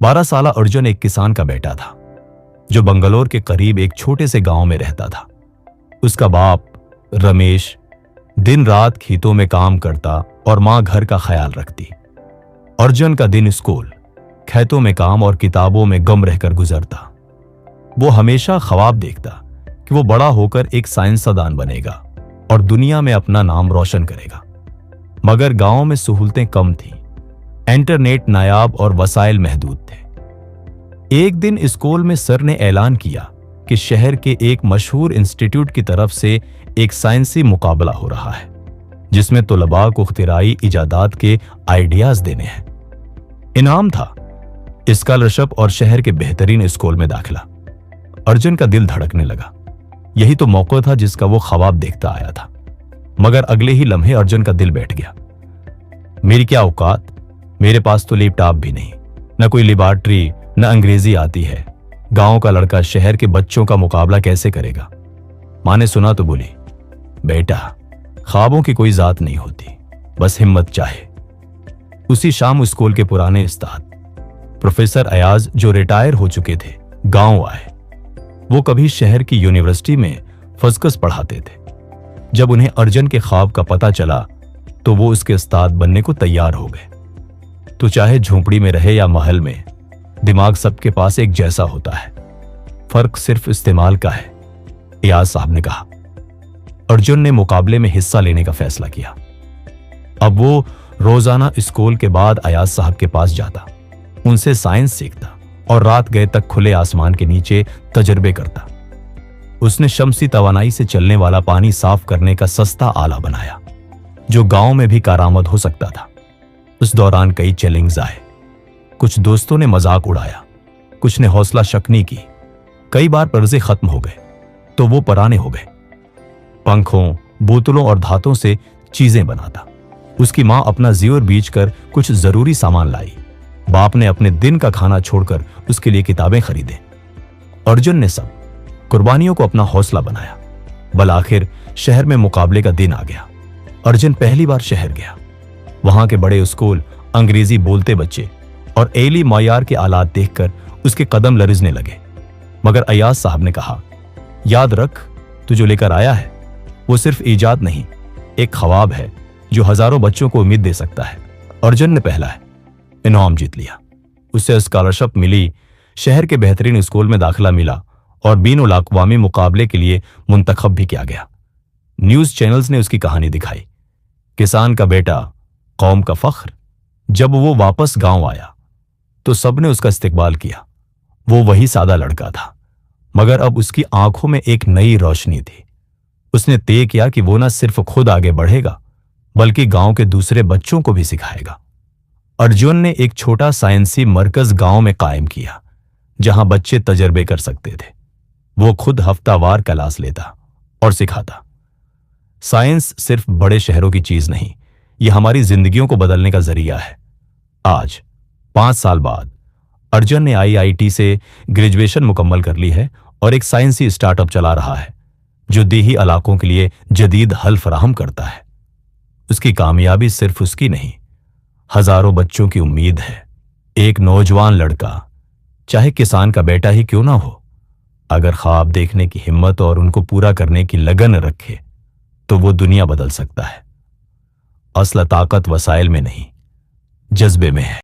12 साल अर्जुन एक किसान का बेटा था जो बंगलौर के करीब एक छोटे से गांव में रहता था। उसका बाप रमेश दिन रात खेतों में काम करता और मां घर का ख्याल रखती। अर्जुन का दिन स्कूल, खेतों में काम और किताबों में गम रहकर गुजरता। वो हमेशा ख्वाब देखता कि वो बड़ा होकर एक साइंसदान बनेगा और दुनिया में अपना नाम रोशन करेगा। मगर गांव में सहूलतें कम थीं, इंटरनेट नायाब और वसाइल महदूद थे। एक दिन स्कूल में सर ने ऐलान किया कि शहर के एक मशहूर इंस्टीट्यूट की तरफ से एक साइंसी मुकाबला हो रहा है जिसमें तुलबा को इख्तिराई इजादात के आइडियाज देने हैं। इनाम था स्कॉलरशिप और शहर के बेहतरीन स्कूल में दाखिला। अर्जुन का दिल धड़कने लगा। यही तो मौका था जिसका वो ख्वाब देखता आया था। मगर अगले ही लम्हे अर्जुन का दिल बैठ गया। मेरी क्या औकात, मेरे पास तो लैपटॉप भी नहीं, न कोई लेबॉर्ट्री, न अंग्रेजी आती है। गांव का लड़का शहर के बच्चों का मुकाबला कैसे करेगा। मां ने सुना तो बोली, बेटा ख्वाबों की कोई जात नहीं होती, बस हिम्मत चाहे। उसी शाम स्कूल के पुराने उस्ताद प्रोफेसर अयाज जो रिटायर हो चुके थे गांव आए। वो कभी शहर की यूनिवर्सिटी में फजकस पढ़ाते थे। जब उन्हें अर्जुन के ख्वाब का पता चला तो वो उसके उस्ताद बनने को तैयार हो गए। तो चाहे झोंपड़ी में रहे या महल में, दिमाग सबके पास एक जैसा होता है, फर्क सिर्फ इस्तेमाल का है, अयाज साहब ने कहा। अर्जुन ने मुकाबले में हिस्सा लेने का फैसला किया। अब वो रोजाना स्कूल के बाद अयाज साहब के पास जाता, उनसे साइंस सीखता और रात गए तक खुले आसमान के नीचे तजर्बे करता। उसने शम्सी तवानाई से चलने वाला पानी साफ करने का सस्ता आला बनाया जो गांव में भी कारामद हो सकता था। उस दौरान कई चैलेंज आए। कुछ दोस्तों ने मजाक उड़ाया, कुछ ने हौसला शकनी की। कई बार पर्जे खत्म हो गए तो वो पराने हो गए। पंखों, बोतलों और धातों से चीजें बनाता। उसकी मां अपना जीवर बीच कर कुछ जरूरी सामान लाई। बाप ने अपने दिन का खाना छोड़कर उसके लिए किताबें खरीदे। अर्जुन ने सब कुर्बानियों को अपना हौसला बनाया। बल आखिर शहर में मुकाबले का दिन आ गया। अर्जुन पहली बार शहर गया। वहां के बड़े स्कूल, अंग्रेजी बोलते बच्चे और एली मायार के आलात देखकर उसके कदम लरिजने लगे। मगर अयाज साहब ने कहा, याद रख, तू जो लेकर आया है वो सिर्फ ईजाद नहीं, एक ख्वाब है जो हजारों बच्चों को उम्मीद दे सकता है। अर्जुन ने पहला इनाम जीत लिया। उसे स्कॉलरशिप मिली, शहर के बेहतरीन स्कूल में दाखिला मिला और बीनुल अक़वामी मुकाबले के लिए मुंतखब भी किया गया। न्यूज चैनल्स ने उसकी कहानी दिखाई, किसान का बेटा, कौम का फख्र। जब वो वापस गांव आया तो सबने उसका इस्तकबाल किया। वो वही सादा लड़का था, मगर अब उसकी आंखों में एक नई रोशनी थी। उसने तय किया कि वो न सिर्फ खुद आगे बढ़ेगा बल्कि गांव के दूसरे बच्चों को भी सिखाएगा। अर्जुन ने एक छोटा साइंसी मरकज गांव में कायम किया जहां बच्चे तजर्बे कर सकते थे। वो खुद हफ्तावार क्लास लेता और सिखाता। साइंस सिर्फ बड़े शहरों की चीज नहीं, यह हमारी जिंदगियों को बदलने का जरिया है। आज 5 साल बाद अर्जुन ने IIT से ग्रेजुएशन मुकम्मल कर ली है और एक साइंसी स्टार्टअप चला रहा है जो देही इलाकों के लिए जदीद हल फराहम करता है। उसकी कामयाबी सिर्फ उसकी नहीं, हजारों बच्चों की उम्मीद है। एक नौजवान लड़का, चाहे किसान का बेटा ही क्यों ना हो, अगर ख्वाब देखने की हिम्मत और उनको पूरा करने की लगन रखे तो वो दुनिया बदल सकता है। असल ताकत वसाइल में नहीं, जज्बे में है।